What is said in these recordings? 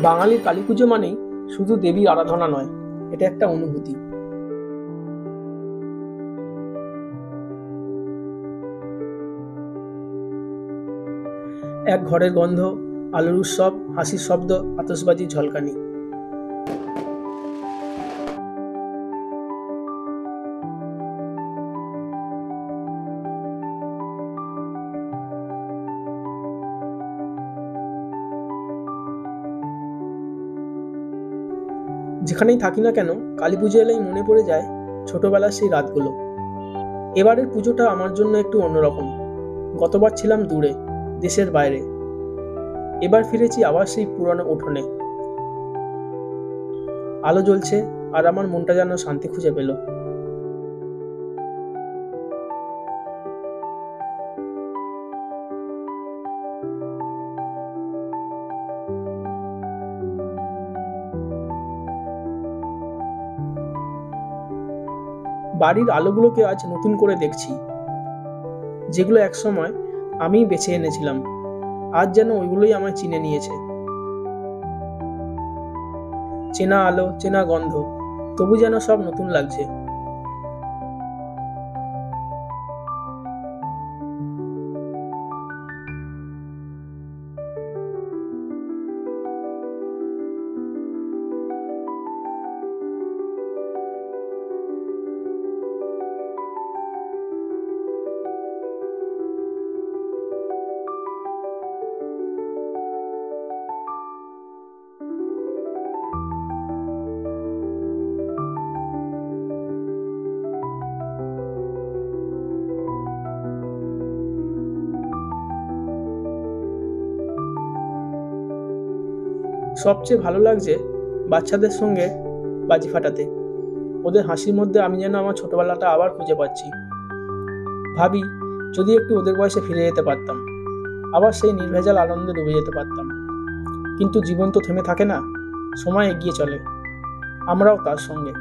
বাঙালির কালী পুজো মানেই শুধু দেবীর আরাধনা নয়, এটা একটা অনুভূতি। এক ঘরের গন্ধ, আলোর উৎসব, হাসির শব্দ, আতশবাজির ঝলকানি। যেখানেই থাকি না কেন, কালী পুজো এলেই মনে পড়ে যায় ছোটবেলার সেই রাতগুলো। এবারের পুজোটা আমার জন্য একটু অন্যরকম। গতবার ছিলাম দূরে, দেশের বাইরে। এবার ফিরেছি আবার সেই পুরনো উঠোনে। আলো জ্বলছে আর আমার মনটা যেন শান্তি খুঁজে পেল। বাড়ির আলোগুলোকে আজ নতুন করে দেখছি, যেগুলো একসময় আমি বেছে এনেছিলাম। আজ যেন ওইগুলোই আমায় চিনে নিয়েছে। চেনা আলো, চেনা গন্ধ, তবু যেন সব নতুন লাগছে। সবচেয়ে ভালো লাগছে বাচ্চাদের সঙ্গে বাজি ফাটাতে। ওদের হাসির মধ্যে আমি যেন আমার ছোটবেলাটা আবার খুঁজে পাচ্ছি। ভাবি, যদি একটু ওদের বয়সে ফিরে যেতে পারতাম, আবার সেই নির্ভেজাল আনন্দে ডুবে যেতে পারতাম। কিন্তু জীবন তো থেমে থাকে না, সময় এগিয়ে চলে, আমরাও তার সঙ্গে।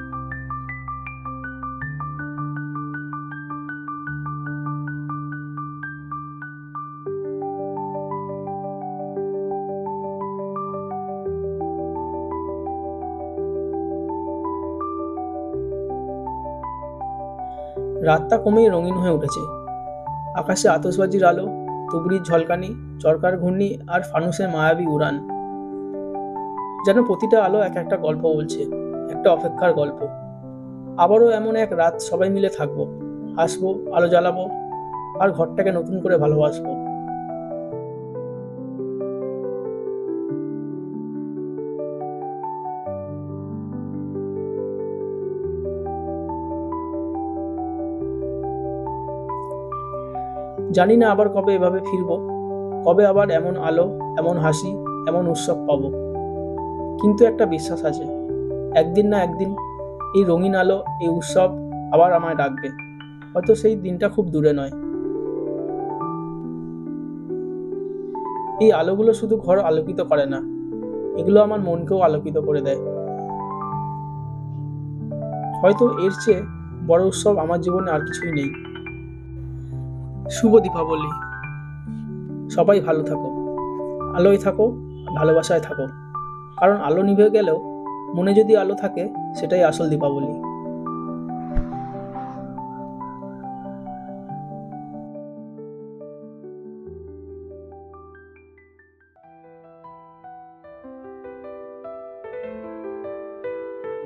রাতটা কমেই রঙিন হয়ে উঠেছে। আকাশে আতশবাজির আলো, তুবড়ির ঝলকানি, চরকার ঘূর্ণি আর ফানুসের মায়াবী উড়ান। যেন প্রতিটা আলো এক একটা গল্প বলছে, একটা অপেক্ষার গল্প। আবারও এমন এক রাত সবাই মিলে থাকবো, হাসবো, আলো জ্বালাবো আর ঘরটাকে নতুন করে ভালোবাসবো। জানি না আবার কবে এভাবে ফিরবো, কবে আবার এমন আলো, এমন হাসি, এমন উৎসব পাবো। কিন্তু একটা বিশ্বাস আছে, একদিন না একদিন এই রঙিন আলো, এই উৎসব আবার আমায় ডাকবে। হয়তো সেই দিনটা খুব দূরে নয়। এই আলোগুলো শুধু ঘর আলোকিত করে না, এগুলো আমার মনকেও আলোকিত করে দেয়। হয়তো এর চেয়ে বড় উৎসব আমার জীবনে আর কিছুই নেই। শুভ দীপাবলি। সবাই ভালো থাকো, আলোয় থাকো, ভালোবাসায় থাকো। কারণ আলো নিভে গেলেও মনে যদি আলো থাকে, সেটাই আসল দীপাবলি।